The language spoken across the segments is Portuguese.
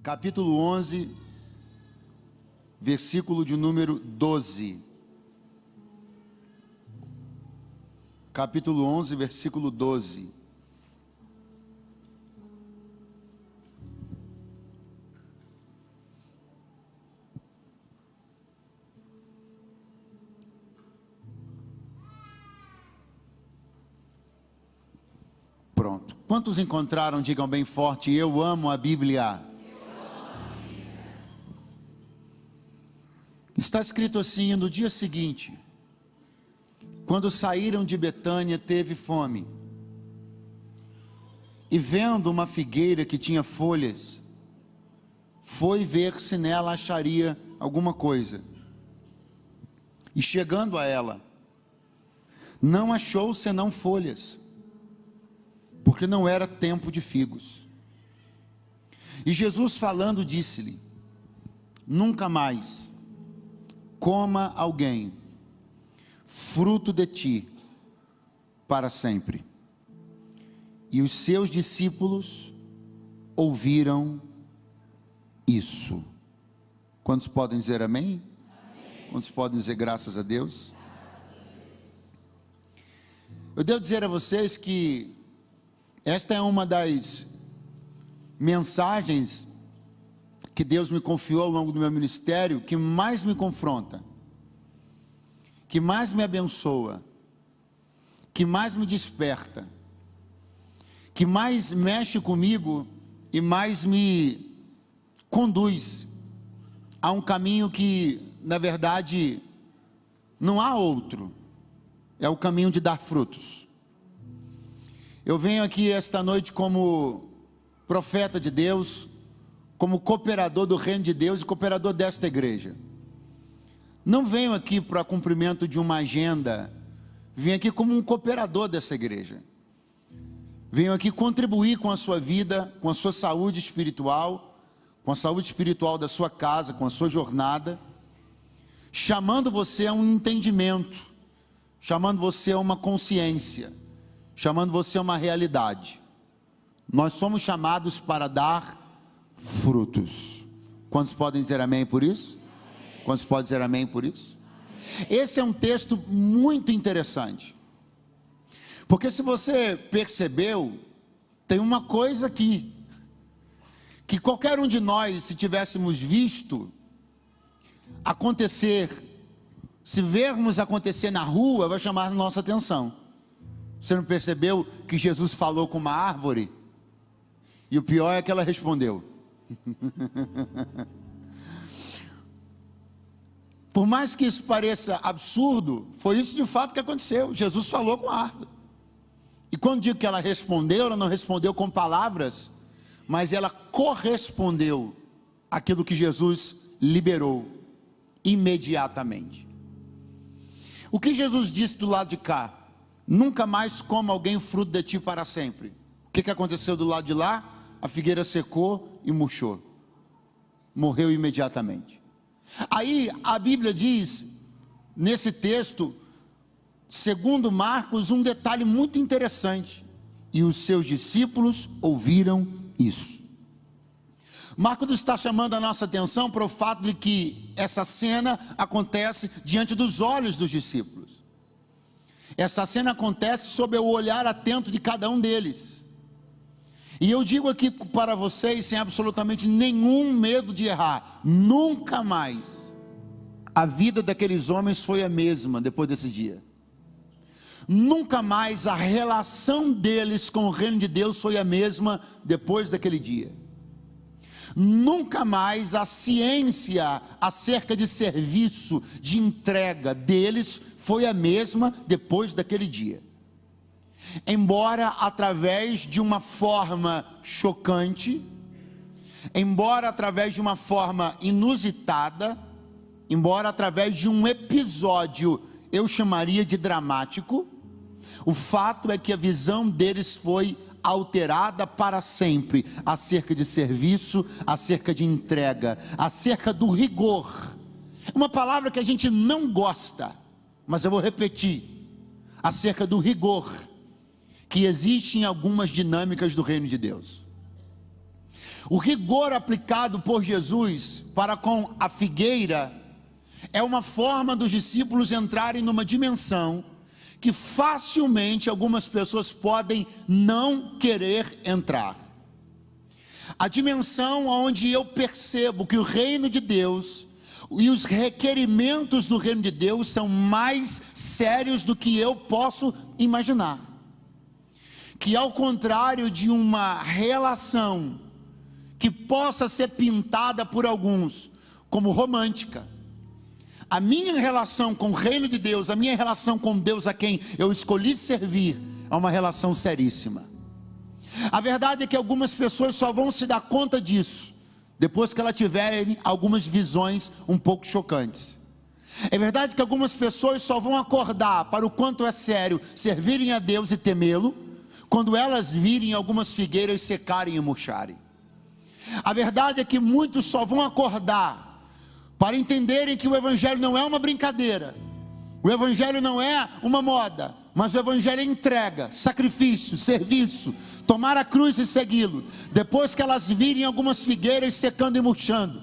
capítulo 11, versículo de número 12. Capítulo 11, versículo 12. Pronto. Quantos encontraram? Digam bem forte: eu amo a Bíblia. Está escrito assim: no dia seguinte, quando saíram de Betânia, teve fome. E vendo uma figueira que tinha folhas, foi ver se nela acharia alguma coisa. E chegando a ela, não achou senão folhas, porque não era tempo de figos. E Jesus falando disse-lhe: nunca mais coma alguém fruto de ti para sempre. E os seus discípulos ouviram isso. Quantos podem dizer amém? Amém. Quantos podem dizer graças a Deus? Eu devo dizer a vocês que esta é uma das mensagens que Deus me confiou ao longo do meu ministério, que mais me confronta, que mais me abençoa, que mais me desperta, que mais mexe comigo e mais me conduz a um caminho que, na verdade, não há outro. É o caminho de dar frutos. Eu venho aqui esta noite como profeta de Deus, como cooperador do reino de Deus e cooperador desta igreja. Não venho aqui para cumprimento de uma agenda, venho aqui como um cooperador dessa igreja. Venho aqui contribuir com a sua vida, com a sua saúde espiritual, com a saúde espiritual da sua casa, com a sua jornada, chamando você a um entendimento, chamando você a uma consciência, chamando você a uma realidade. Nós somos chamados para dar frutos. Quantos podem dizer amém por isso? Quantos podem dizer amém por isso? Esse é um texto muito interessante, porque se você percebeu, tem uma coisa aqui, que qualquer um de nós, se tivéssemos visto acontecer, se vermos acontecer na rua, vai chamar a nossa atenção. Você não percebeu que Jesus falou com uma árvore? E o pior é que ela respondeu. Por mais que isso pareça absurdo, foi isso de fato que aconteceu. Jesus falou com a árvore. E quando digo que ela respondeu, ela não respondeu com palavras, mas ela correspondeu àquilo que Jesus liberou imediatamente. O que Jesus disse do lado de cá? Nunca mais coma alguém fruto de ti para sempre. O que aconteceu do lado de lá? A figueira secou e murchou. Morreu imediatamente. Aí a Bíblia diz, nesse texto, segundo Marcos, um detalhe muito interessante. E os seus discípulos ouviram isso. Marcos está chamando a nossa atenção para o fato de que essa cena acontece diante dos olhos dos discípulos. Essa cena acontece sob o olhar atento de cada um deles. E eu digo aqui para vocês, sem absolutamente nenhum medo de errar, nunca mais a vida daqueles homens foi a mesma depois desse dia. Nunca mais a relação deles com o reino de Deus foi a mesma depois daquele dia. Nunca mais a ciência acerca de serviço, de entrega deles foi a mesma depois daquele dia. Embora através de uma forma chocante, embora através de uma forma inusitada, embora através de um episódio, eu chamaria de dramático, o fato é que a visão deles foi alterada para sempre, acerca de serviço, acerca de entrega, acerca do rigor. Uma palavra que a gente não gosta, mas eu vou repetir, acerca do rigor que existe em algumas dinâmicas do reino de Deus. O rigor aplicado por Jesus para com a figueira é uma forma dos discípulos entrarem numa dimensão que facilmente algumas pessoas podem não querer entrar. A dimensão onde eu percebo que o reino de Deus e os requerimentos do reino de Deus são mais sérios do que eu posso imaginar. Que ao contrário de uma relação que possa ser pintada por alguns como romântica, a minha relação com o reino de Deus, a minha relação com Deus a quem eu escolhi servir, é uma relação seríssima. A verdade é que algumas pessoas só vão se dar conta disso depois que elas tiverem algumas visões um pouco chocantes. É verdade que algumas pessoas só vão acordar para o quanto é sério servirem a Deus e temê-lo quando elas virem algumas figueiras secarem e murcharem. A verdade é que muitos só vão acordar para entenderem que o Evangelho não é uma brincadeira, o Evangelho não é uma moda, mas o Evangelho é entrega, sacrifício, serviço, tomar a cruz e segui-lo, depois que elas virem algumas figueiras secando e murchando.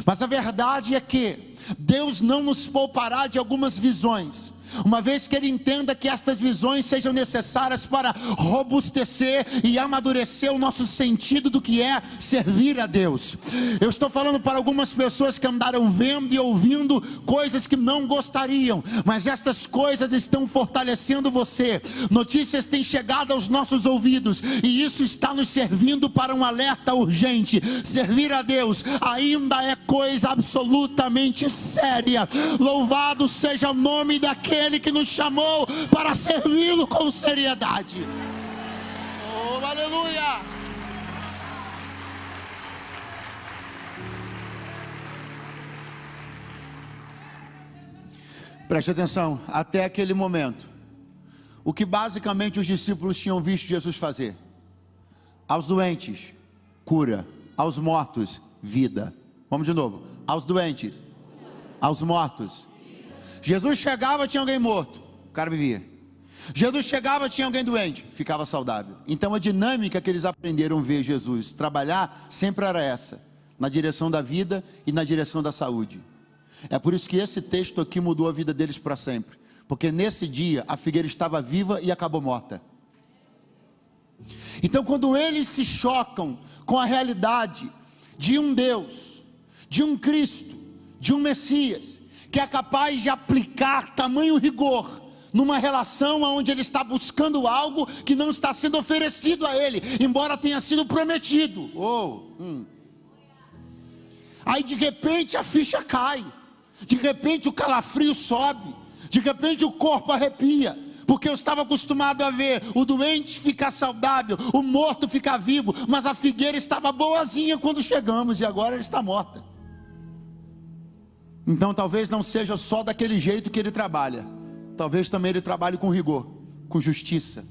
Mas a verdade é que Deus não nos poupará de algumas visões, uma vez que Ele entenda que estas visões sejam necessárias para robustecer e amadurecer o nosso sentido do que é servir a Deus. Eu estou falando para algumas pessoas que andaram vendo e ouvindo coisas que não gostariam, mas estas coisas estão fortalecendo você. Notícias têm chegado aos nossos ouvidos e isso está nos servindo para um alerta urgente. Servir a Deus ainda é coisa absolutamente séria. Louvado seja o nome daquele que nos chamou para servi-lo com seriedade. Oh, aleluia! Preste atenção, até aquele momento, o que basicamente os discípulos tinham visto Jesus fazer: aos doentes, cura; aos mortos, vida. Vamos de novo: aos doentes, aos mortos. Jesus chegava, tinha alguém morto, o cara vivia. Jesus chegava, tinha alguém doente, ficava saudável. Então a dinâmica que eles aprenderam a ver Jesus trabalhar sempre era essa: na direção da vida e na direção da saúde. É por isso que esse texto aqui mudou a vida deles para sempre, porque nesse dia a figueira estava viva e acabou morta. Então quando eles se chocam com a realidade de um Deus, de um Cristo, de um Messias, que é capaz de aplicar tamanho rigor numa relação onde ele está buscando algo que não está sendo oferecido a ele, embora tenha sido prometido. Aí de repente a ficha cai, de repente o calafrio sobe, de repente o corpo arrepia, porque eu estava acostumado a ver o doente ficar saudável, o morto ficar vivo, mas a figueira estava boazinha quando chegamos e agora ela está morta. Então talvez não seja só daquele jeito que ele trabalha, talvez também ele trabalhe com rigor, com justiça.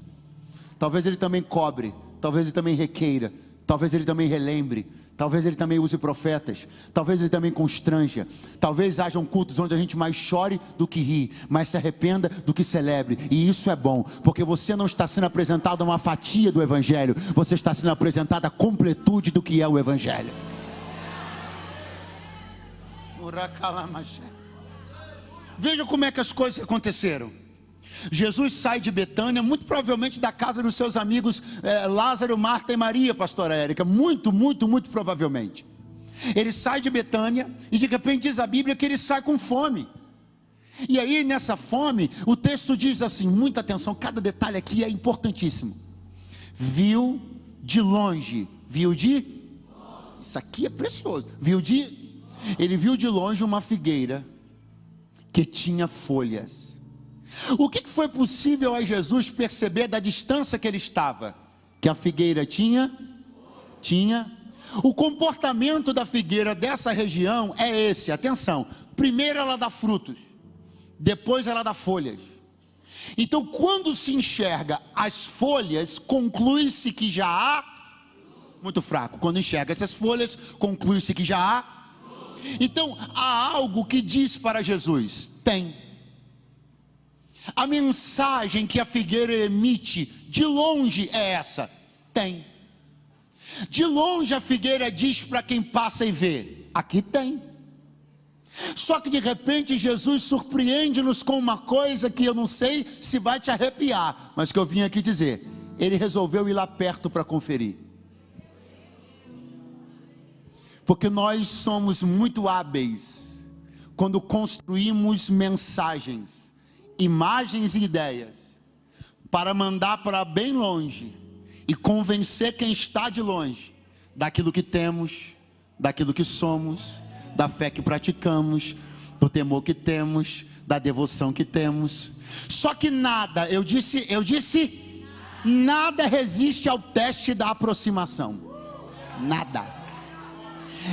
Talvez ele também cobre, talvez ele também requeira, talvez ele também relembre, talvez ele também use profetas, talvez ele também constranja. Talvez hajam cultos onde a gente mais chore do que ri, mais se arrependa do que celebre. E isso é bom, porque você não está sendo apresentado a uma fatia do Evangelho, você está sendo apresentado a completude do que é o Evangelho. Veja como é que as coisas aconteceram. Jesus sai de Betânia, muito provavelmente da casa dos seus amigos Lázaro, Marta e Maria, pastora Érica, muito provavelmente. Ele sai de Betânia e de repente diz a Bíblia que ele sai com fome. E aí nessa fome, o texto diz assim, muita atenção, cada detalhe aqui é importantíssimo. Viu de longe, isso aqui é precioso, ele viu de longe uma figueira que tinha folhas. O que foi possível a Jesus perceber da distância que ele estava? Que a figueira tinha. O comportamento da figueira dessa região é esse, atenção: primeiro ela dá frutos, depois ela dá folhas. Então quando se enxerga as folhas, conclui-se que já há, muito fraco, quando enxerga essas folhas, conclui-se que já há. Então há algo que diz para Jesus: tem. A mensagem que a figueira emite de longe é essa: tem. De longe a figueira diz para quem passa e vê: aqui tem. Só que de repente Jesus surpreende-nos com uma coisa que eu não sei se vai te arrepiar, mas que eu vim aqui dizer. Ele resolveu ir lá perto para conferir. Porque nós somos muito hábeis quando construímos mensagens, imagens e ideias para mandar para bem longe e convencer quem está de longe daquilo que temos, daquilo que somos, da fé que praticamos, do temor que temos, da devoção que temos. Só que nada, eu disse, nada resiste ao teste da aproximação. Nada.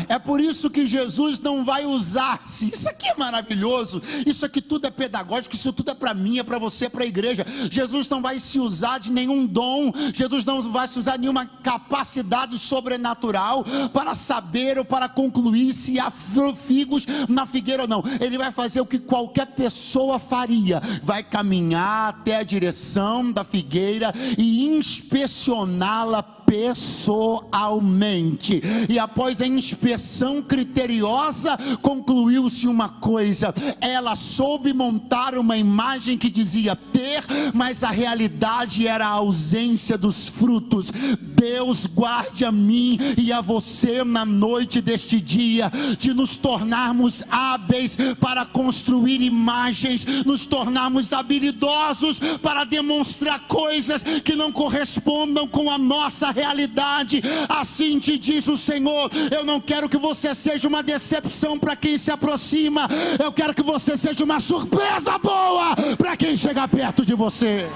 É por isso que Jesus não vai usar-se. Isso aqui é maravilhoso. Isso aqui tudo é pedagógico. Isso tudo é para mim, é para você, é para a igreja. Jesus não vai se usar de nenhum dom. Jesus não vai se usar de nenhuma capacidade sobrenatural para saber ou para concluir se há figos na figueira ou não. Ele vai fazer o que qualquer pessoa faria. Vai caminhar até a direção da figueira e inspecioná-la pessoalmente. E após a inspeção criteriosa, concluiu-se uma coisa: ela soube montar uma imagem que dizia ter, mas a realidade era a ausência dos frutos. Deus guarde a mim e a você na noite deste dia, de nos tornarmos hábeis para construir imagens, nos tornarmos habilidosos para demonstrar coisas que não correspondam com a nossa realidade. Assim te diz o Senhor: eu não quero que você seja uma decepção para quem se aproxima, eu quero que você seja uma surpresa boa para quem chega perto de você.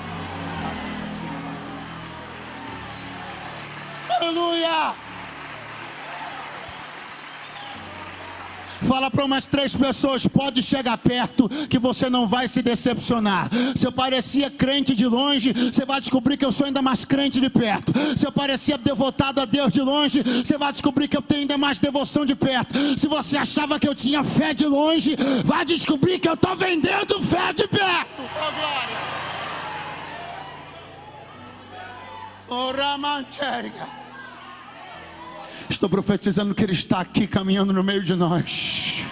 Aleluia! Fala para umas 3 pessoas: pode chegar perto que você não vai se decepcionar. Se eu parecia crente de longe, você vai descobrir que eu sou ainda mais crente de perto. Se eu parecia devotado a Deus de longe, você vai descobrir que eu tenho ainda mais devoção de perto. Se você achava que eu tinha fé de longe, vai descobrir que eu estou vendendo fé de perto. Oh, glória! Ora, manchérica. Estou profetizando que Ele está aqui caminhando no meio de nós.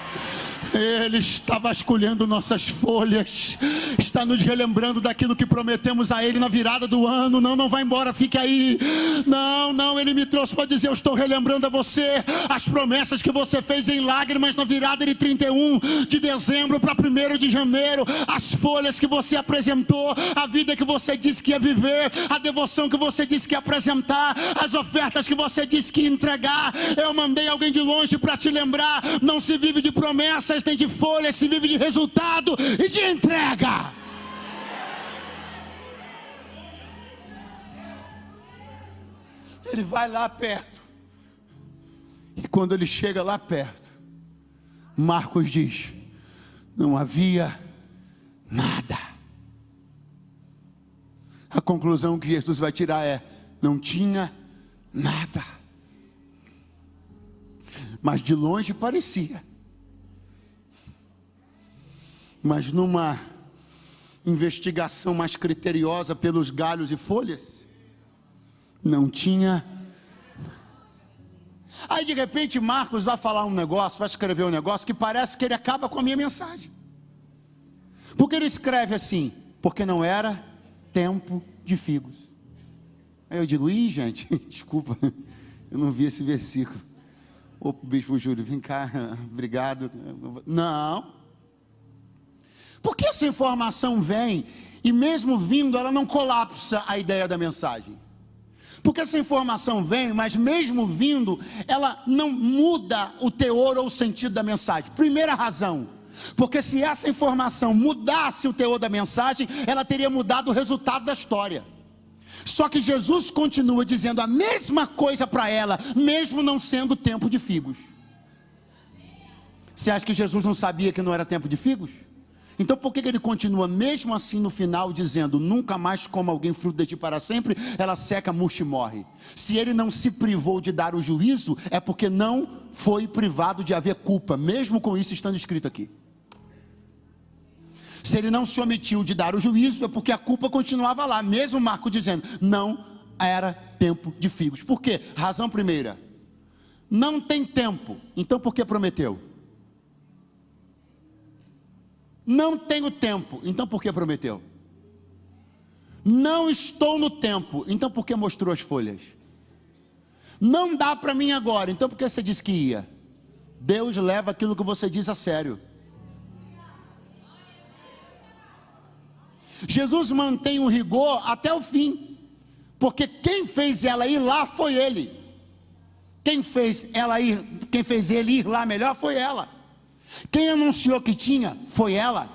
Ele está vasculhando nossas folhas, está nos relembrando daquilo que prometemos a Ele na virada do ano. Não vai embora, fique aí. Não, Ele me trouxe para dizer: eu estou relembrando a você as promessas que você fez em lágrimas na virada de 31 de dezembro para 1º de janeiro, as folhas que você apresentou, a vida que você disse que ia viver, a devoção que você disse que ia apresentar, as ofertas que você disse que ia entregar. Eu mandei alguém de longe para te lembrar: não se vive de promessas nem de folhas, se vive de resultado e de entrega. Ele vai lá perto, e quando ele chega lá perto, Marcos diz: não havia nada. A conclusão que Jesus vai tirar é: não tinha nada. Mas de longe parecia. Mas numa investigação mais criteriosa pelos galhos e folhas, não tinha. Aí de repente Marcos vai falar um negócio, vai escrever um negócio que parece que ele acaba com a minha mensagem. Porque ele escreve assim: porque não era tempo de figos. Aí eu digo: ih, gente, desculpa, eu não vi esse versículo. Ô bispo Júlio, vem cá, obrigado. Não. Porque essa informação vem, e mesmo vindo, ela não colapsa a ideia da mensagem. Porque essa informação vem, mas mesmo vindo, ela não muda o teor ou o sentido da mensagem. Primeira razão: porque se essa informação mudasse o teor da mensagem, ela teria mudado o resultado da história. Só que Jesus continua dizendo a mesma coisa para ela, mesmo não sendo tempo de figos. Você acha que Jesus não sabia que não era tempo de figos? Então por que ele continua mesmo assim no final dizendo: nunca mais coma alguém fruto de ti para sempre, ela seca, murcha e morre? Se ele não se privou de dar o juízo, é porque não foi privado de haver culpa, mesmo com isso estando escrito aqui. Se ele não se omitiu de dar o juízo, é porque a culpa continuava lá, mesmo Marcos dizendo: não era tempo de figos. Por quê? Razão primeira: não tem tempo. Então por que prometeu? Não tenho tempo. Então por que prometeu? Não estou no tempo. Então por que mostrou as folhas? Não dá para mim agora. Então por que você disse que ia? Deus leva aquilo que você diz a sério. Jesus mantém o rigor até o fim, porque quem fez ela ir lá foi ele. Quem fez ele ir lá melhor foi ela. Quem anunciou que tinha foi ela.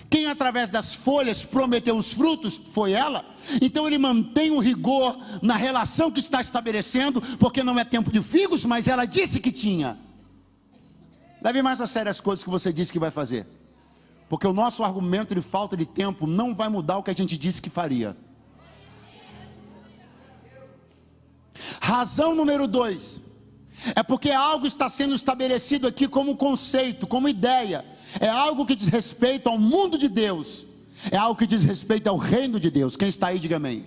Quem através das folhas prometeu os frutos foi ela. Então ele mantém o rigor na relação que está estabelecendo, porque não é tempo de figos, mas ela disse que tinha. Leve mais a sério as coisas que você disse que vai fazer, porque o nosso argumento de falta de tempo não vai mudar o que a gente disse que faria. Razão número 2, é porque algo está sendo estabelecido aqui como conceito, como ideia. É algo que diz respeito ao mundo de Deus, é algo que diz respeito ao reino de Deus. Quem está aí, diga amém.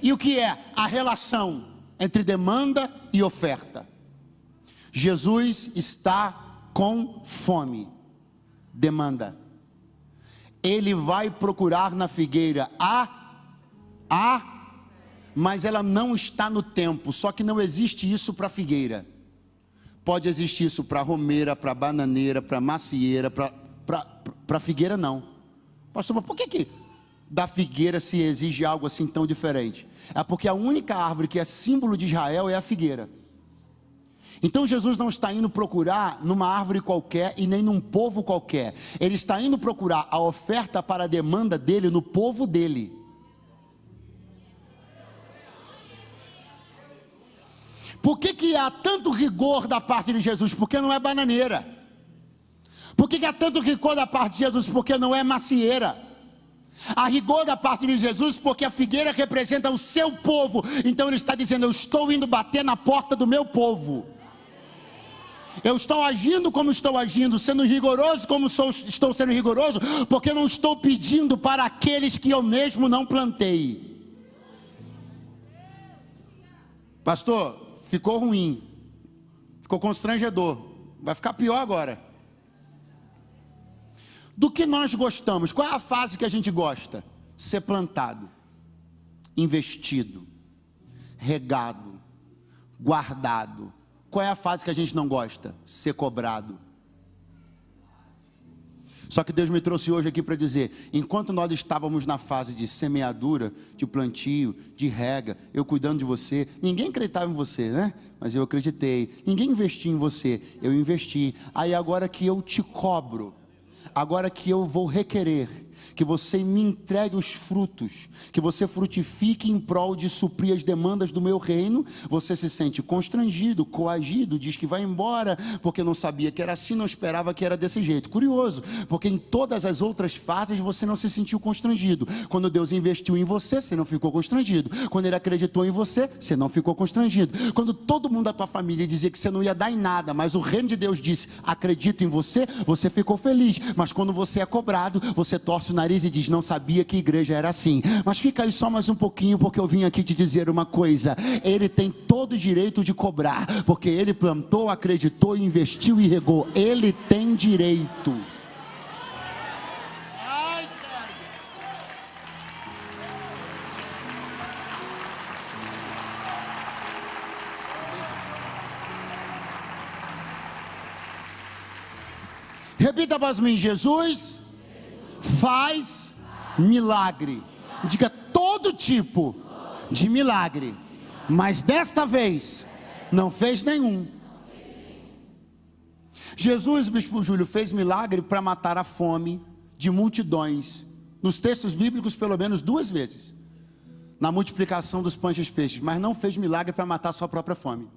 E o que é? A relação entre demanda e oferta. Jesus está com fome. Demanda. Ele vai procurar na figueira mas ela não está no tempo. Só que não existe isso para figueira. Pode existir isso para romeira, para bananeira, para macieira, para figueira não. Pastor, mas por que da figueira se exige algo assim tão diferente? É porque a única árvore que é símbolo de Israel é a figueira. Então Jesus não está indo procurar numa árvore qualquer e nem num povo qualquer. Ele está indo procurar a oferta para a demanda dele no povo dele. Por que há tanto rigor da parte de Jesus? Porque não é bananeira. Por que há tanto rigor da parte de Jesus? Porque não é macieira. Há rigor da parte de Jesus porque a figueira representa o seu povo. Então ele está dizendo: eu estou indo bater na porta do meu povo. Eu estou agindo como estou agindo, sendo rigoroso como estou sendo rigoroso, porque eu não estou pedindo para aqueles que eu mesmo não plantei. Pastor, ficou ruim, ficou constrangedor, vai ficar pior agora. Do que nós gostamos? Qual é a fase que a gente gosta? Ser plantado, investido, regado, guardado. Qual é a fase que a gente não gosta? Ser cobrado. Só que Deus me trouxe hoje aqui para dizer: enquanto nós estávamos na fase de semeadura, de plantio, de rega, eu cuidando de você, ninguém acreditava em você, né? Mas eu acreditei. Ninguém investia em você, eu investi. Aí agora que eu te cobro, agora que eu vou requerer que você me entregue os frutos, que você frutifique em prol de suprir as demandas do meu reino, você se sente constrangido, coagido, diz que vai embora, porque não sabia que era assim, não esperava que era desse jeito. Curioso, porque em todas as outras fases você não se sentiu constrangido. Quando Deus investiu em você, você não ficou constrangido. Quando Ele acreditou em você, você não ficou constrangido. Quando todo mundo da tua família dizia que você não ia dar em nada, mas o reino de Deus disse: acredito em você, você ficou feliz. Mas quando você é cobrado, você torce o nariz e diz: não sabia que igreja era assim. Mas fica aí só mais um pouquinho, porque eu vim aqui te dizer uma coisa: Ele tem todo o direito de cobrar, porque Ele plantou, acreditou, investiu e regou. Ele tem direito. Repita para mim: Jesus faz milagre. Diga: todo tipo de milagre, mas desta vez não fez nenhum. Jesus, Bispo Júlio, fez milagre para matar a fome de multidões, nos textos bíblicos pelo menos 2 vezes, na multiplicação dos pães e dos peixes, mas não fez milagre para matar a sua própria fome.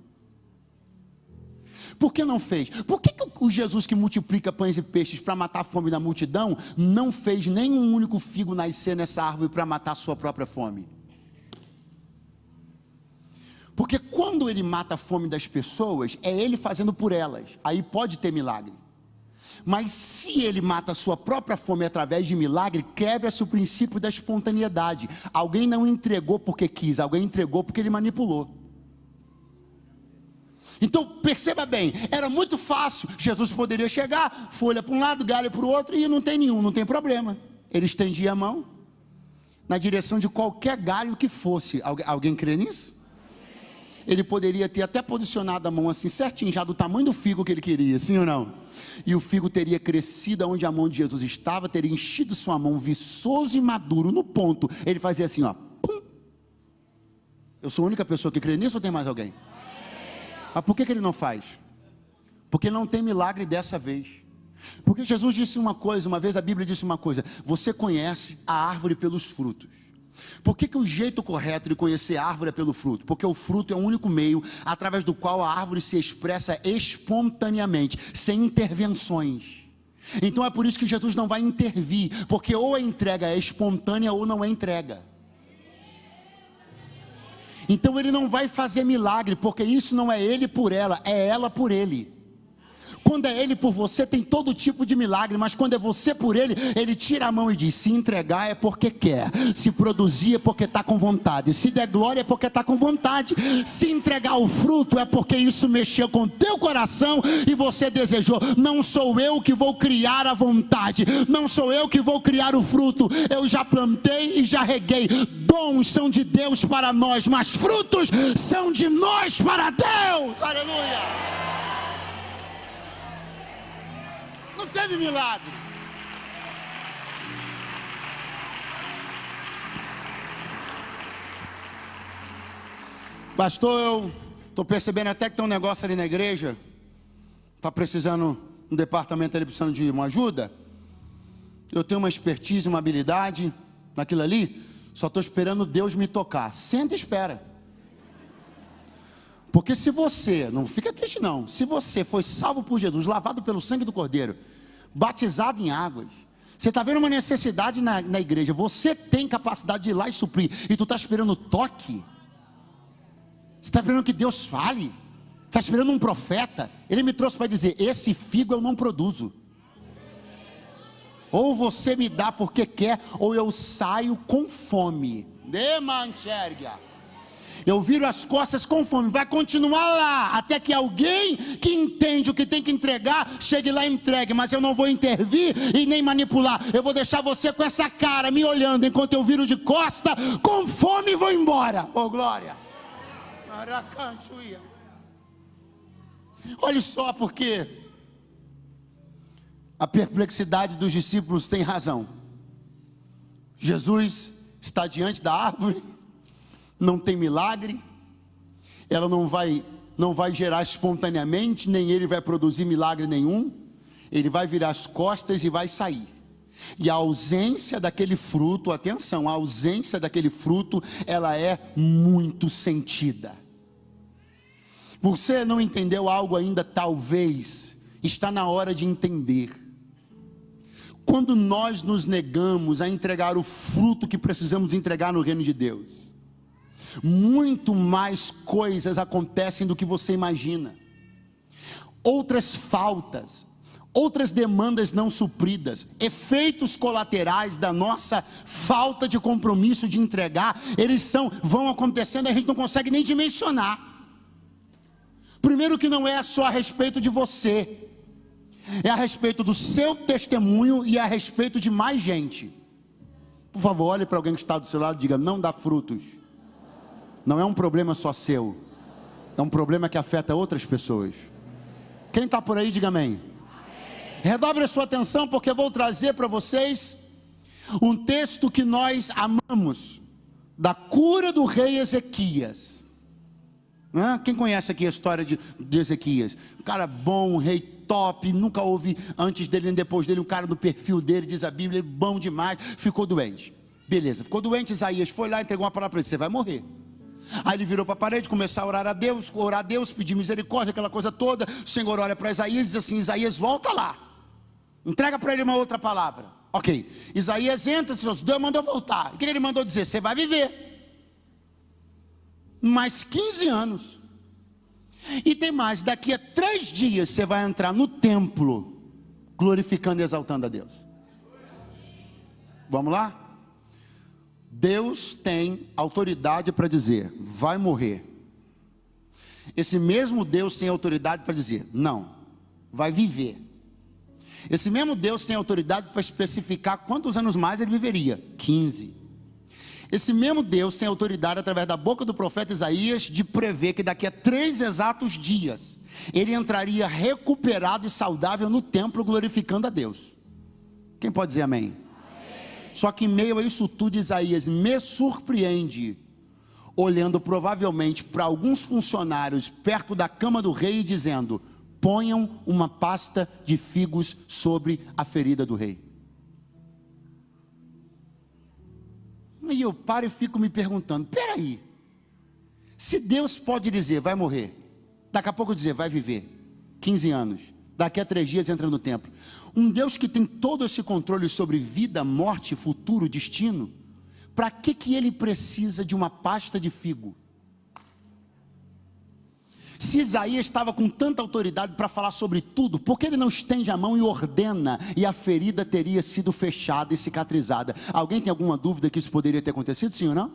Por que não fez? Por que o Jesus que multiplica pães e peixes para matar a fome da multidão não fez nenhum único figo nascer nessa árvore para matar a sua própria fome? Porque quando Ele mata a fome das pessoas, é Ele fazendo por elas, aí pode ter milagre. Mas se ele mata a sua própria fome através de milagre, quebra-se o princípio da espontaneidade. Alguém não entregou porque quis, alguém entregou porque ele manipulou. Então perceba bem, era muito fácil, Jesus poderia chegar, folha para um lado, galho para o outro, e não tem nenhum, não tem problema. Ele estendia a mão na direção de qualquer galho que fosse. Alguém crê nisso? Ele poderia ter até posicionado a mão assim certinho, já do tamanho do figo que ele queria, sim ou não? E o figo teria crescido onde a mão de Jesus estava, teria enchido sua mão, viçoso e maduro, no ponto. Ele fazia assim, ó, pum. Eu sou a única pessoa que crê nisso ou tem mais alguém? Mas por que ele não faz? Porque não tem milagre dessa vez. Porque Jesus disse uma coisa, uma vez a Bíblia disse uma coisa: você conhece a árvore pelos frutos. Por que o jeito correto de conhecer a árvore é pelo fruto? Porque o fruto é o único meio através do qual a árvore se expressa espontaneamente, sem intervenções. Então é por isso que Jesus não vai intervir, porque ou a entrega é espontânea ou não é entrega. Então ele não vai fazer milagre, porque isso não é ele por ela, é ela por ele. Quando é ele por você, tem todo tipo de milagre, mas quando é você por ele, ele tira a mão e diz: se entregar é porque quer, se produzir é porque está com vontade, se der glória é porque está com vontade, se entregar o fruto é porque isso mexeu com teu coração e você desejou. Não sou eu que vou criar a vontade, não sou eu que vou criar o fruto, eu já plantei e já reguei. Dons são de Deus para nós, mas frutos são de nós para Deus. Aleluia! Não teve milagre. Pastor, eu estou percebendo até que tem um negócio ali na igreja. Está precisando, um departamento ali precisando de uma ajuda. Eu tenho uma expertise, uma habilidade naquilo ali. Só estou esperando Deus me tocar. Senta e espera. Porque se você, não fica triste não, se você foi salvo por Jesus, lavado pelo sangue do Cordeiro, batizado em águas, você está vendo uma necessidade na igreja, você tem capacidade de ir lá e suprir, e tu está esperando toque, você está esperando que Deus fale, está esperando um profeta. Ele me trouxe para dizer: esse figo eu não produzo, ou você me dá porque quer, ou eu saio com fome. Demanchergia. Eu viro as costas com fome, vai continuar lá, até que alguém que entende o que tem que entregar, chegue lá e entregue, mas eu não vou intervir e nem manipular, eu vou deixar você com essa cara, me olhando, enquanto eu viro de costa, com fome e vou embora. Oh glória! Olha só, porque a perplexidade dos discípulos tem razão. Jesus está diante da árvore, não tem milagre, ela não vai gerar espontaneamente, nem ele vai produzir milagre nenhum. Ele vai virar as costas e vai sair. E a ausência daquele fruto, atenção, a ausência daquele fruto, ela é muito sentida. Você não entendeu algo ainda? Talvez está na hora de entender. Quando nós nos negamos a entregar o fruto que precisamos entregar no reino de Deus, muito mais coisas acontecem do que você imagina. Outras faltas, outras demandas não supridas, efeitos colaterais da nossa falta de compromisso de entregar, eles vão acontecendo e a gente não consegue nem dimensionar. Primeiro que não é só a respeito de você, é a respeito do seu testemunho e a respeito de mais gente. Por favor, olhe para alguém que está do seu lado e diga: não dá frutos. Não é um problema só seu, é um problema que afeta outras pessoas. Quem está por aí, diga amém. Redobre a sua atenção, porque eu vou trazer para vocês um texto que nós amamos, da cura do rei Ezequias. Quem conhece aqui a história de Ezequias? Um cara bom, um rei top, nunca houve antes dele nem depois dele um cara do perfil dele, diz a Bíblia, bom demais. Ficou doente, beleza, ficou doente. Isaías foi lá, entregou uma palavra para ele: você vai morrer. Aí ele virou para a parede, começou a orar a Deus, pedir misericórdia, aquela coisa toda. O Senhor olha para Isaías e diz assim: Isaías, volta lá, entrega para ele uma outra palavra. Ok, Isaías entra, Deus mandou voltar. O que ele mandou dizer? Você vai viver mais 15 anos, e tem mais, daqui a 3 dias você vai entrar no templo glorificando e exaltando a Deus. Vamos lá? Deus tem autoridade para dizer, vai morrer. Esse mesmo Deus tem autoridade para dizer, não, vai viver. Esse mesmo Deus tem autoridade para especificar quantos anos mais ele viveria, 15. Esse mesmo Deus tem autoridade através da boca do profeta Isaías de prever que daqui a 3 exatos dias ele entraria recuperado e saudável no templo glorificando a Deus. Quem pode dizer amém? Só que em meio a isso tudo, Isaías me surpreende, olhando provavelmente para alguns funcionários perto da cama do rei e dizendo, ponham uma pasta de figos sobre a ferida do rei. E eu paro e fico me perguntando, peraí, se Deus pode dizer, vai morrer, daqui a pouco dizer, vai viver, 15 anos, daqui a 3 dias entra no templo, um Deus que tem todo esse controle sobre vida, morte, futuro, destino, para que ele precisa de uma pasta de figo? Se Isaías estava com tanta autoridade para falar sobre tudo, por que ele não estende a mão e ordena, e a ferida teria sido fechada e cicatrizada? Alguém tem alguma dúvida que isso poderia ter acontecido, sim ou não?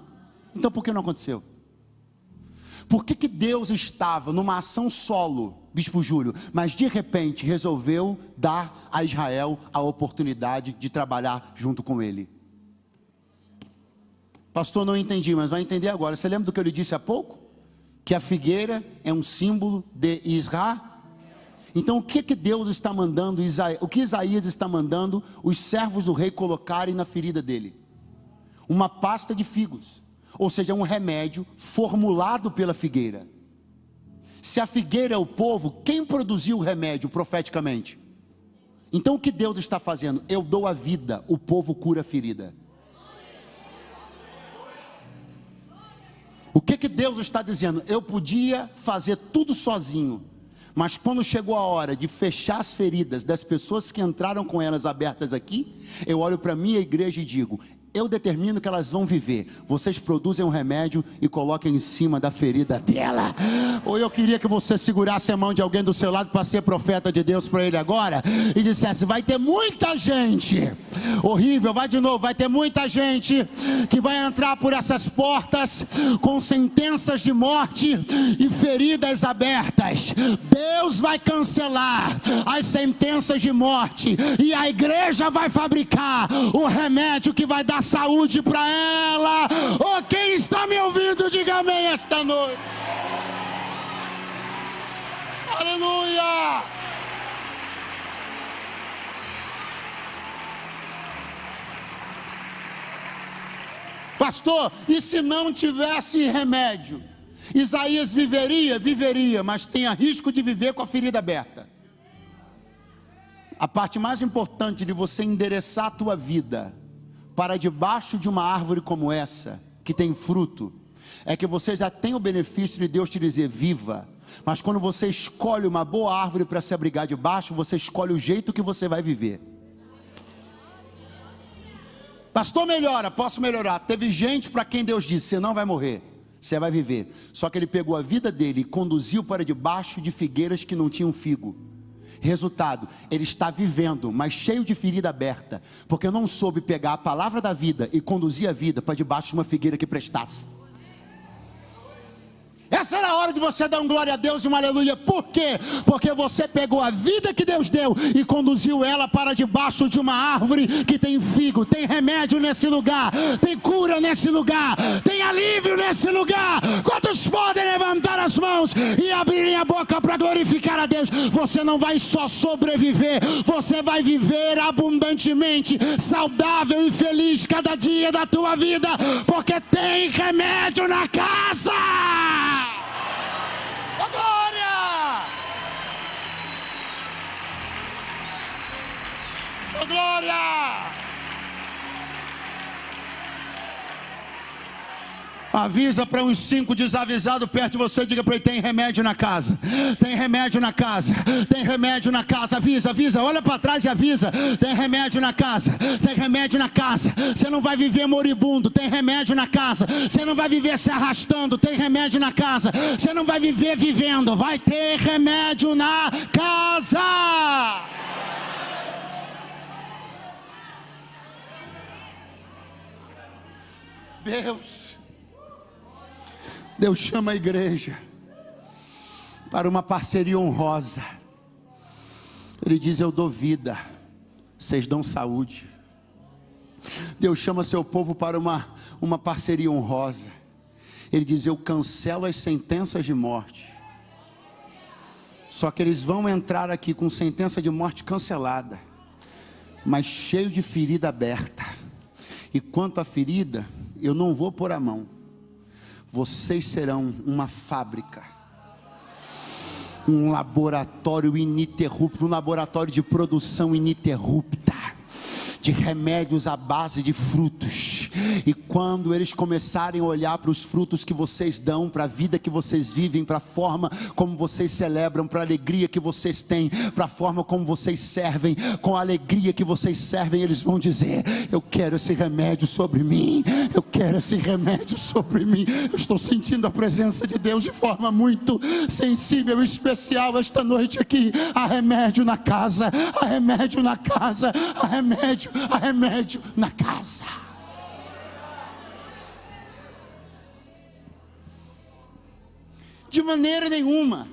Então por que não aconteceu? Por que Deus estava numa ação solo, Bispo Júlio, mas de repente resolveu dar a Israel a oportunidade de trabalhar junto com ele? Pastor, não entendi, mas vai entender agora. Você lembra do que eu lhe disse há pouco? Que a figueira é um símbolo de Israel. Então o que Deus está mandando, o que Isaías está mandando os servos do rei colocarem na ferida dele? Uma pasta de figos, ou seja, um remédio formulado pela figueira. Se a figueira é o povo, quem produziu o remédio profeticamente? Então o que Deus está fazendo? Eu dou a vida, o povo cura a ferida. O que Deus está dizendo? Eu podia fazer tudo sozinho, mas quando chegou a hora de fechar as feridas das pessoas que entraram com elas abertas aqui, eu olho para a minha igreja e digo, eu determino que elas vão viver, vocês produzem um remédio e coloquem em cima da ferida dela. Ou eu queria que você segurasse a mão de alguém do seu lado para ser profeta de Deus para ele agora, e dissesse, vai ter muita gente, horrível, vai de novo, vai ter muita gente que vai entrar por essas portas com sentenças de morte e feridas abertas. Deus vai cancelar as sentenças de morte, e a igreja vai fabricar o remédio que vai dar saúde para ela. Oh, quem está me ouvindo, diga amém esta noite. Aleluia. Pastor, e se não tivesse remédio? Isaías viveria, mas tem a risco de viver com a ferida aberta. A parte mais importante de você endereçar a tua vida para debaixo de uma árvore como essa, que tem fruto, é que você já tem o benefício de Deus te dizer, viva. Mas quando você escolhe uma boa árvore para se abrigar debaixo, você escolhe o jeito que você vai viver. Pastor, melhora, posso melhorar. Teve gente para quem Deus disse, você não vai morrer, você vai viver. Só que ele pegou a vida dele e conduziu para debaixo de figueiras que não tinham figo. Resultado, ele está vivendo, mas cheio de ferida aberta, porque não soube pegar a palavra da vida e conduzir a vida para debaixo de uma figueira que prestasse. Essa era a hora de você dar um glória a Deus e um aleluia. Por quê? Porque você pegou a vida que Deus deu e conduziu ela para debaixo de uma árvore que tem figo, tem remédio nesse lugar, tem cura nesse lugar, tem alívio nesse lugar. Quantos podem levantar as mãos e abrirem a boca para glorificar a Deus? Você não vai só sobreviver, você vai viver abundantemente, saudável e feliz cada dia da tua vida, porque tem remédio na casa. Oh, glória! Oh, glória! Avisa para uns 5 desavisados perto de você, diga para ele, tem remédio na casa, tem remédio na casa, tem remédio na casa, avisa, olha para trás e avisa, tem remédio na casa, tem remédio na casa, você não vai viver moribundo, tem remédio na casa, você não vai viver se arrastando, tem remédio na casa, você não vai viver vivendo, vai ter remédio na casa. Deus. Deus chama a igreja para uma parceria honrosa. Ele diz: eu dou vida, vocês dão saúde. Deus chama seu povo para uma parceria honrosa. Ele diz: eu cancelo as sentenças de morte. Só que eles vão entrar aqui com sentença de morte cancelada, mas cheio de ferida aberta. E quanto à ferida, eu não vou pôr a mão. Vocês serão uma fábrica, um laboratório ininterrupto, um laboratório de produção ininterrupta de remédios à base de frutos. E quando eles começarem a olhar para os frutos que vocês dão, para a vida que vocês vivem, para a forma como vocês celebram, para a alegria que vocês têm, para a forma como vocês servem, com a alegria que vocês servem, eles vão dizer: eu quero esse remédio sobre mim, eu quero esse remédio sobre mim. Eu estou sentindo a presença de Deus de forma muito sensível e especial esta noite aqui. Há remédio na casa, há remédio na casa, há remédio na casa. De maneira nenhuma,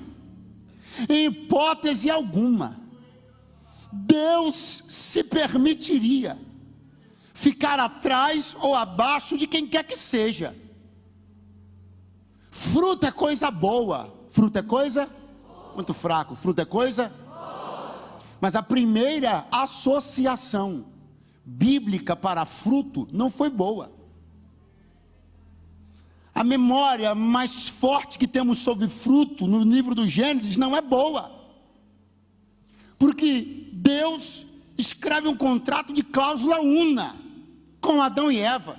em hipótese alguma, Deus se permitiria ficar atrás ou abaixo de quem quer que seja. Fruto é coisa boa, fruto é coisa muito fraco, fruto é coisa. Mas a primeira associação bíblica para fruto não foi boa. A memória mais forte que temos sobre fruto no livro do Gênesis não é boa, porque Deus escreve um contrato de cláusula una com Adão e Eva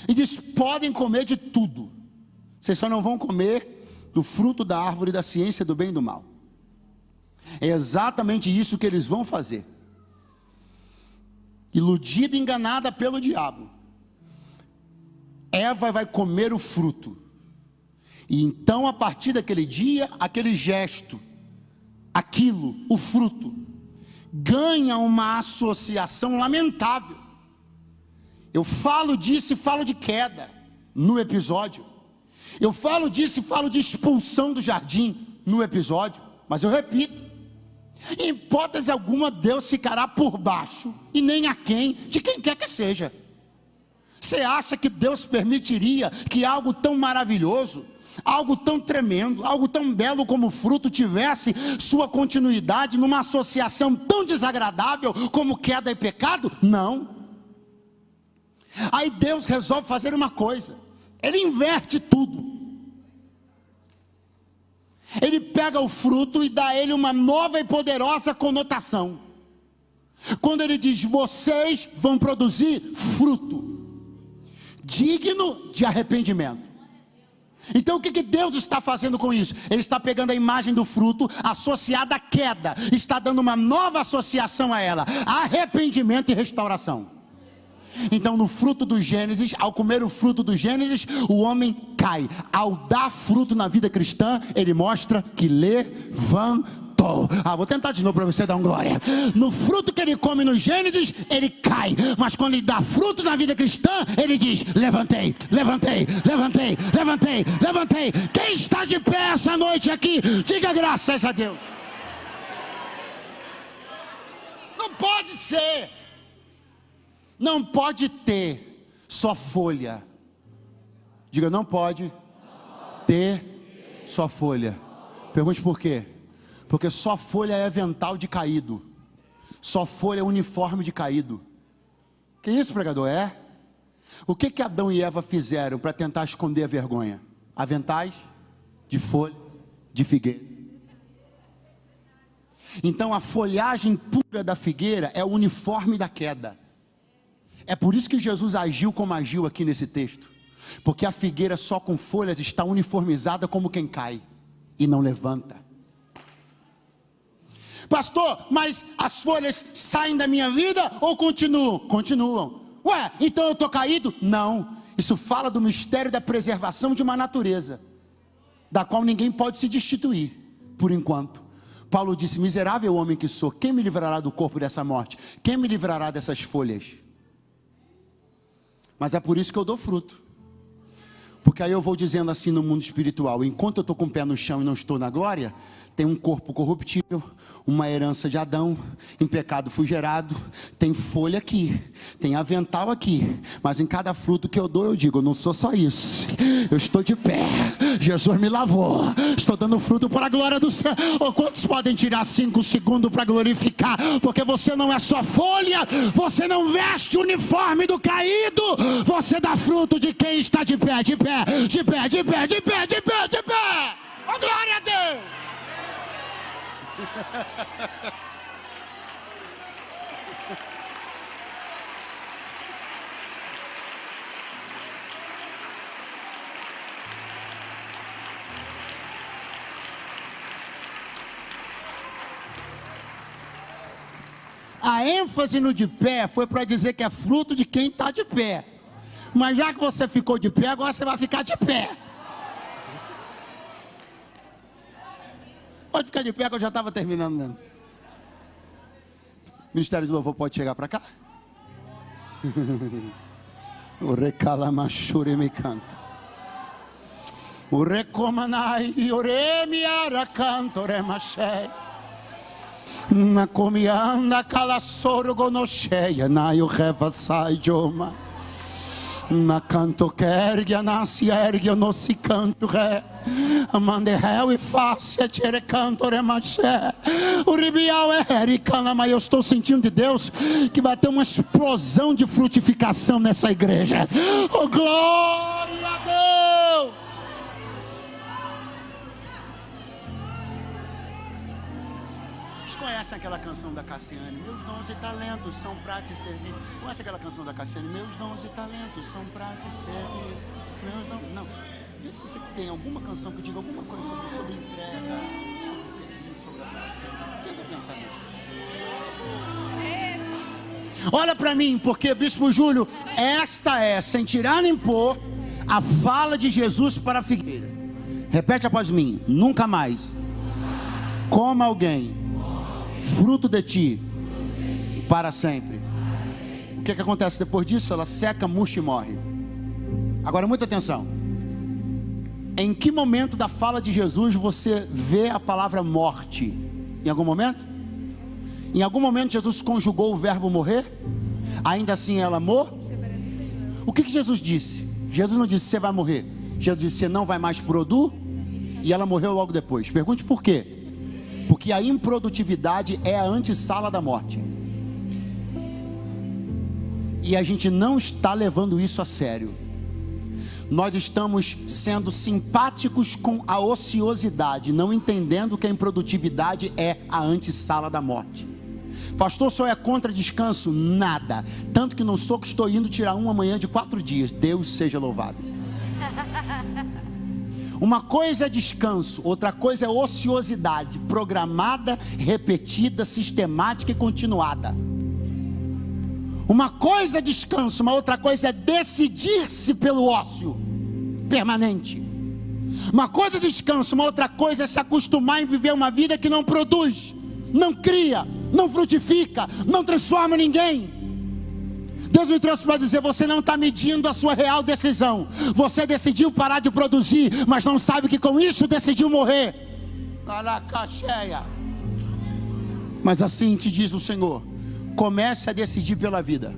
e diz: podem comer de tudo, vocês só não vão comer do fruto da árvore da ciência do bem e do mal. É exatamente isso que eles vão fazer. Iludida e enganada pelo diabo, Eva vai comer o fruto. E então, a partir daquele dia, aquele gesto, aquilo, o fruto, ganha uma associação lamentável. Eu falo disso e falo de queda no episódio. Eu falo disso e falo de expulsão do jardim no episódio. Mas eu repito: em hipótese alguma Deus ficará por baixo e nem aquém de quem quer que seja. Você acha que Deus permitiria que algo tão maravilhoso, algo tão tremendo, algo tão belo como o fruto tivesse sua continuidade numa associação tão desagradável como queda e pecado? Não. Aí Deus resolve fazer uma coisa: Ele inverte tudo. Ele pega o fruto e dá a ele uma nova e poderosa conotação. Quando ele diz: vocês vão produzir fruto digno de arrependimento. Então o que Deus está fazendo com isso? Ele está pegando a imagem do fruto associada à queda, está dando uma nova associação a ela: arrependimento e restauração. Então, no fruto do Gênesis, ao comer o fruto do Gênesis, o homem cai. Ao dar fruto na vida cristã, ele mostra que levantou. Vou tentar de novo para você dar um glória. No fruto que ele come no Gênesis, ele cai. Mas quando ele dá fruto na vida cristã, ele diz: levantei, levantei, levantei, levantei, levantei. Quem está de pé essa noite aqui, diga graças a Deus. Não pode ser. Não pode ter só folha. Diga: não pode ter só folha. Pergunte por quê? Porque só folha é avental de caído, só folha é uniforme de caído. Que isso, pregador? É? O que Adão e Eva fizeram para tentar esconder a vergonha? Aventais de folha de figueira. Então a folhagem pura da figueira é o uniforme da queda. É por isso que Jesus agiu como agiu aqui nesse texto, porque a figueira só com folhas está uniformizada como quem cai e não levanta. Pastor, mas as folhas saem da minha vida ou continuam? Continuam. Ué, então eu estou caído? Não, isso fala do mistério da preservação de uma natureza, da qual ninguém pode se destituir, por enquanto. Paulo disse: miserável homem que sou, quem me livrará do corpo dessa morte? Quem me livrará dessas folhas? Mas é por isso que eu dou fruto. Porque aí eu vou dizendo assim no mundo espiritual: enquanto eu estou com o pé no chão e não estou na glória, tem um corpo corruptível, uma herança de Adão, em pecado fui gerado, tem folha aqui, tem avental aqui, mas em cada fruto que eu dou eu digo: eu não sou só isso, eu estou de pé, Jesus me lavou, estou dando fruto para a glória do céu. Ou quantos podem tirar 5 segundos para glorificar? Porque você não é só folha, você não veste o uniforme do caído, você dá fruto de quem está de pé, de pé, de pé, de pé, de pé, de pé, de pé. Oh, glória a Deus! A ênfase no de pé foi para dizer que é fruto de quem está de pé. Mas já que você ficou de pé, agora você vai ficar de pé. Pode ficar de pé, que eu já estava terminando mesmo. Ministério de Louvor pode chegar para cá? O recalamachure me canta. O recomanai oremi aracanto remachei. Na comianda calasorgo no cheia na eu revassai joma. Na canto kergia nasi ergia no si canto re. Amande réu e face tere canto remaché. O ribial é ericana, mas eu estou sentindo de Deus que vai ter uma explosão de frutificação nessa igreja. Oh, glória a Deus! Vocês conhecem aquela canção da Cassiane? Meus dons e talentos são pra te servir. Conhece aquela canção da Cassiane? Meus dons e talentos são pra te servir. Meus dons... Não. E se você tem alguma canção que diga alguma coisa sobre entrega, sobre serviço, sobre adoração? Tenta pensar nisso. Olha pra mim, porque Bispo Júlio, esta é, sem tirar nem pôr, a fala de Jesus para a figueira. Repete após mim: nunca mais coma alguém fruto de ti para sempre. O que acontece depois disso? Ela seca, murcha e morre. Agora muita atenção. Em que momento da fala de Jesus você vê a palavra morte? Em algum momento? Em algum momento Jesus conjugou o verbo morrer? Ainda assim ela morreu? O que Jesus disse? Jesus não disse: você vai morrer. Jesus disse: você não vai mais produzir. E ela morreu logo depois. Pergunte por quê? Porque a improdutividade é a antessala da morte. E a gente não está levando isso a sério. Nós estamos sendo simpáticos com a ociosidade, não entendendo que a improdutividade é a antessala da morte. Pastor, só é contra descanso? Nada. Tanto que não sou que estou indo tirar uma manhã de 4 dias. Deus seja louvado. Uma coisa é descanso, outra coisa é ociosidade, programada, repetida, sistemática e continuada. Uma coisa é descanso, uma outra coisa é decidir-se pelo ócio permanente. Uma coisa é descanso, uma outra coisa é se acostumar em viver uma vida que não produz, não cria, não frutifica, não transforma ninguém. Deus me trouxe para dizer: você não está medindo a sua real decisão. Você decidiu parar de produzir, mas não sabe que com isso decidiu morrer. Mas assim te diz o Senhor: comece a decidir pela vida.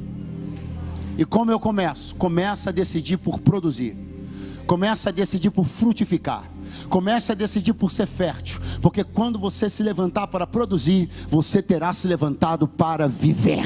E como eu começo? Começa a decidir por produzir. Começa a decidir por frutificar. Comece a decidir por ser fértil. Porque quando você se levantar para produzir, você terá se levantado para viver.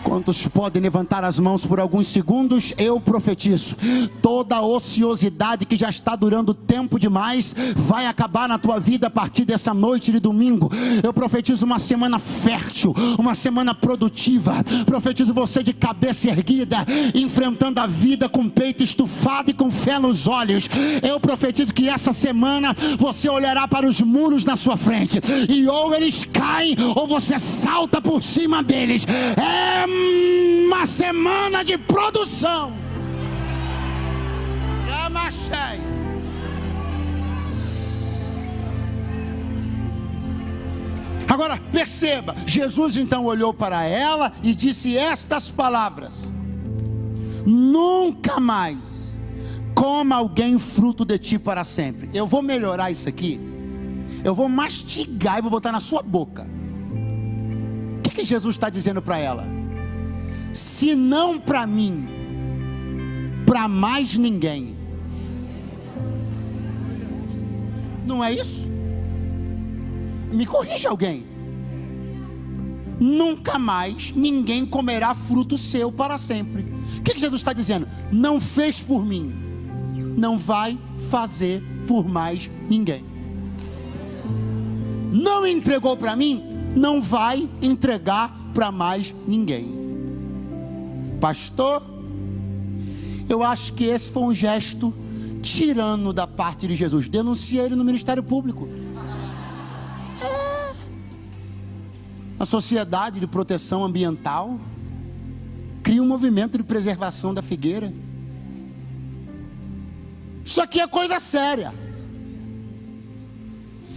Quantos podem levantar as mãos por alguns segundos? Eu profetizo: toda a ociosidade que já está durando tempo demais vai acabar na tua vida a partir dessa noite de domingo. Eu profetizo uma semana fértil, uma semana produtiva. Profetizo você de cabeça erguida, enfrentando a vida com peito estufado e com fé nos olhos. Eu profetizo que essa semana você olhará para os muros na sua frente, e ou eles caem ou você salta por cima deles. É uma semana de produção. Agora perceba, Jesus então olhou para ela e disse estas palavras: nunca mais coma alguém fruto de ti para sempre. Eu vou melhorar isso aqui. Eu vou mastigar e vou botar na sua boca. O que Jesus está dizendo para ela? Se não para mim, para mais ninguém. Não é isso? Me corrija alguém. Nunca mais ninguém comerá fruto seu para sempre. O que Jesus está dizendo? Não fez por mim, não vai fazer por mais ninguém. Não entregou para mim, não vai entregar para mais ninguém. Pastor, eu acho que esse foi um gesto tirano da parte de Jesus. Denuncia ele no Ministério Público. A Sociedade de Proteção Ambiental cria um movimento de preservação da figueira. Isso aqui é coisa séria.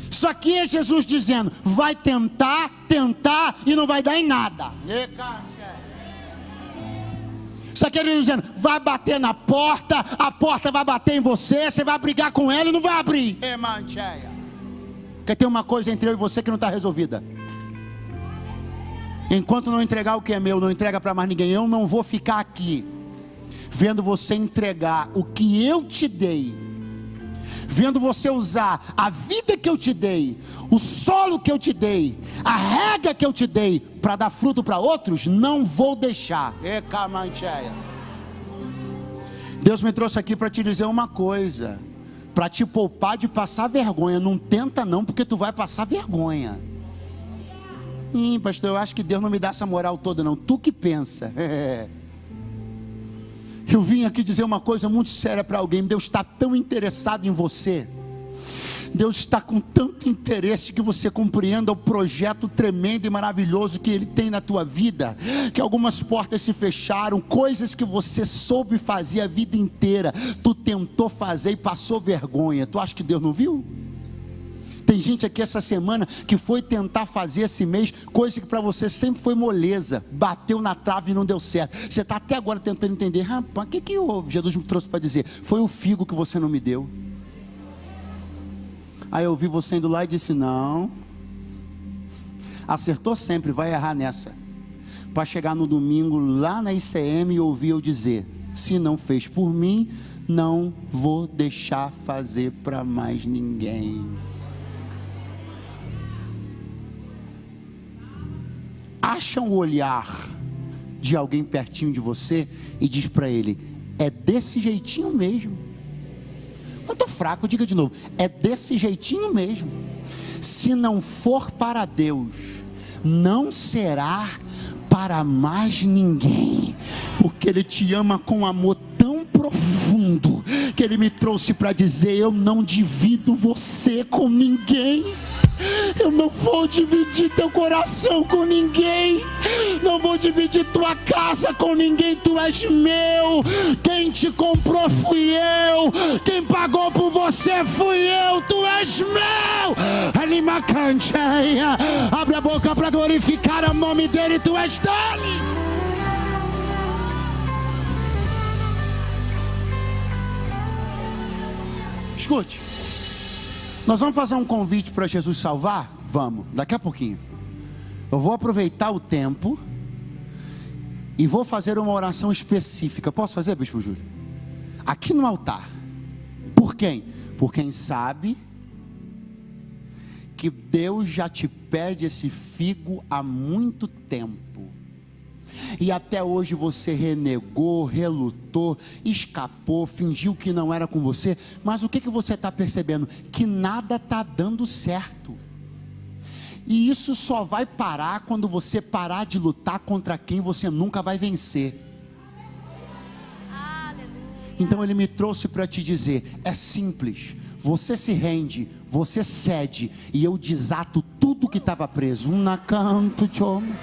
Isso aqui é Jesus dizendo: vai tentar e não vai dar em nada. Isso aqui é Jesus dizendo: vai bater na porta, a porta vai bater em você, você vai brigar com ela e não vai abrir. Porque tem uma coisa entre eu e você que não está resolvida. Enquanto não entregar o que é meu, não entrega para mais ninguém, eu não vou ficar aqui vendo você entregar o que eu te dei, vendo você usar a vida que eu te dei, o solo que eu te dei, a rega que eu te dei, para dar fruto para outros. Não vou deixar. Deus me trouxe aqui para te dizer uma coisa, para te poupar de passar vergonha. Não tenta não, porque tu vai passar vergonha. Pastor, eu acho que Deus não me dá essa moral toda não. Tu que pensa. Eu vim aqui dizer uma coisa muito séria para alguém. Deus está tão interessado em você. Deus está com tanto interesse que você compreenda o projeto tremendo e maravilhoso que Ele tem na tua vida, que algumas portas se fecharam, coisas que você soube fazer a vida inteira, tu tentou fazer e passou vergonha. Tu acha que Deus não viu? Tem gente aqui essa semana que foi tentar fazer esse mês coisa que para você sempre foi moleza, bateu na trave e não deu certo. Você está até agora tentando entender. Rapaz, o que houve? Jesus me trouxe para dizer: foi o figo que você não me deu. Aí eu vi você indo lá e disse: não, acertou sempre, vai errar nessa. Para chegar no domingo lá na ICM e ouvir eu dizer: se não fez por mim, não vou deixar fazer para mais ninguém. Acha um olhar de alguém pertinho de você e diz para ele: é desse jeitinho mesmo. Muito fraco, diga de novo: é desse jeitinho mesmo. Se não for para Deus, não será para mais ninguém, porque Ele te ama com amor tão profundo que Ele me trouxe para dizer: eu não divido você com ninguém. Eu não vou dividir teu coração com ninguém. Não vou dividir tua casa com ninguém. Tu és meu. Quem te comprou fui eu. Quem pagou por você fui eu. Tu és meu. Anima cancheia. Abre a boca para glorificar o nome dele. Tu és dele. Escute. Nós vamos fazer um convite para Jesus salvar? Vamos, daqui a pouquinho. Eu vou aproveitar o tempo e vou fazer uma oração específica. Posso fazer, Bispo Júlio? Aqui no altar. Por quem? Por quem sabe que Deus já te pede esse figo há muito tempo. E até hoje você renegou, relutou, escapou, fingiu que não era com você. Mas o que você está percebendo? Que nada está dando certo. E isso só vai parar quando você parar de lutar contra quem você nunca vai vencer. Então Ele me trouxe para te dizer: é simples. Você se rende, você cede, e eu desato tudo que estava preso. Na canto de homem.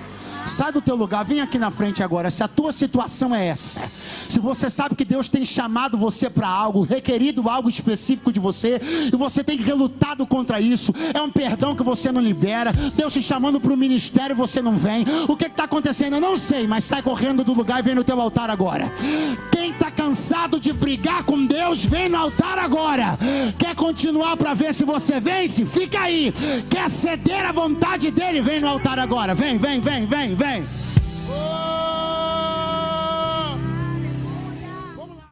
Sai do teu lugar, vem aqui na frente agora. Se a tua situação é essa, se você sabe que Deus tem chamado você para algo, requerido algo específico de você, e você tem relutado contra isso, é um perdão que você não libera, Deus te chamando para o ministério e você não vem, o que está acontecendo? Eu não sei, mas sai correndo do lugar e vem no teu altar agora. Quem está cansado de brigar com Deus, vem no altar agora. Quer continuar para ver se você vence? Fica aí. Quer ceder à vontade dele? Vem no altar agora. Vem.